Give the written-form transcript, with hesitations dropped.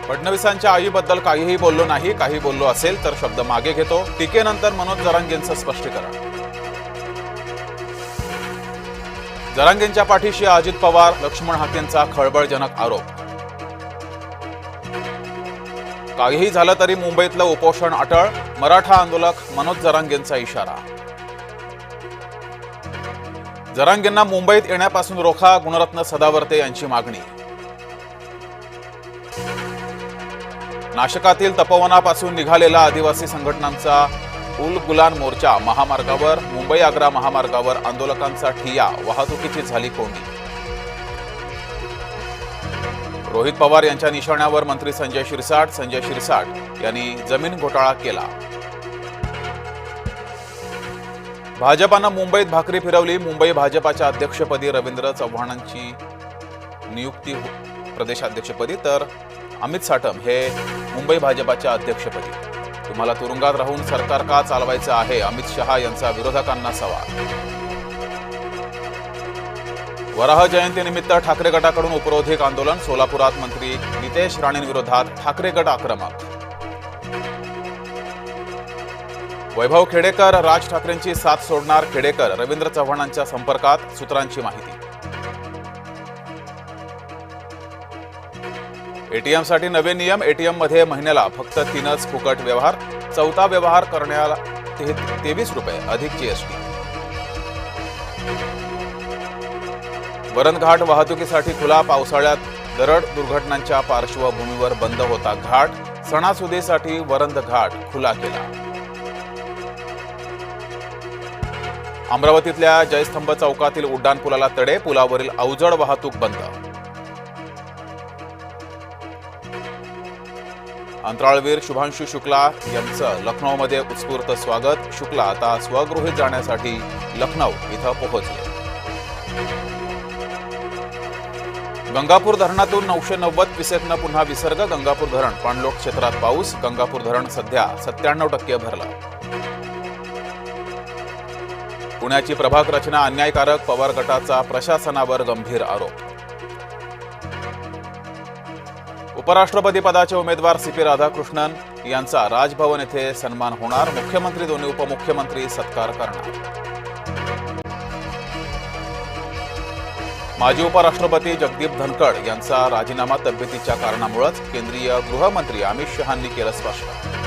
फडणवीसांच्या आईबद्दल काहीही बोललो नाही, काही बोललो असेल तर शब्द मागे घेतो. टीकेनंतर मनोज जरांगेंचं स्पष्टीकरण. जरांगेंच्या पाठीशी अजित पवार, लक्ष्मण हाकेंचा खळबळजनक आरोप. काहीही झालं तरी मुंबईतलं उपोषण अटळ, मराठा आंदोलक मनोज जरांगेंचा इशारा. जरांगेंना मुंबईत येण्यापासून रोखा, गुणरत्न सदावर्ते यांची मागणी. नाशकातील तपोवनापासून निघालेला आदिवासी संघटनांचा उल गुलान मोर्चा महामार्गावर. मुंबई आग्रा महामार्गावर आंदोलकांचा ठिय्या, वाहतुकीची झाली कोंडी. रोहित पवार यांच्या निशाण्यावर मंत्री संजय शिरसाट यांनी जमीन घोटाळा केला. भाजपानं मुंबईत भाकरी फिरवली. मुंबई भाजपाच्या अध्यक्षपदी रवींद्र चव्हाणांची नियुक्ती प्रदेशाध्यक्षपदी, तर अमित साटम हे मुंबई भाजपाच्या अध्यक्षपदी. तुम्हाला तुरुंगात राहून सरकार का चालवायचं आहे, अमित शहा यांचा विरोधकांना सवाल. वराह जयंतीनिमित्त ठाकरे गटाकडून उपरोधिक आंदोलन. सोलापुरात मंत्री नितेश राणेंविरोधात ठाकरे गट आक्रमक. वैभव खेडेकर राज ठाकरेंची साथ सोडणार. खेडेकर रवींद्र चव्हाणांच्या संपर्कात, सूत्रांची माहिती. एटीएमसाठी नवे नियम. एटीएममध्ये महिन्याला फक्त 3च फुकट व्यवहार. चौथा व्यवहार करण्याला 23 रुपये अधिक जीएसटी. वरणघाट वाहतुकीसाठी खुला. पावसाळ्यात दरड दुर्घटनांच्या पार्श्वभूमीवर बंद होता घाट. सणासुदीसाठी वरंध घाट खुला केला. अमरावतीतल्या जयस्तंभ चौकातील उड्डाणपुलाला तडे. पुलावरील अवजड वाहतूक बंद. अंतराळवीर शुभांशु शुक्ला यांचं लखनौमध्ये उत्स्फूर्त स्वागत. शुक्ला आता स्वगृहीत जाण्यासाठी लखनौ इथं पोहोचले. गंगापूर धरणातून 990 क्युसेकनं पुन्हा विसर्ग. गंगापूर धरण पाणलोट क्षेत्रात पाऊस. गंगापूर धरण सध्या 97% भरलं. पुण्याची प्रभाग रचना अन्यायकारक. पवार गटाचा प्रशासनावर गंभीर आरोप. उपराष्ट्रपती पदाचे उमेदवार सीपी राधाकृष्णन यांचा राजभवन येथे सन्मान होणार. मुख्यमंत्री, दोन्ही उपमुख्यमंत्री सत्कार करणार. माजी उपराष्ट्रपती जगदीप धनखड यांचा राजीनामा तब्येतीच्या कारणामुळेच. केंद्रीय गृहमंत्री अमित शहांनी केलं स्पष्ट.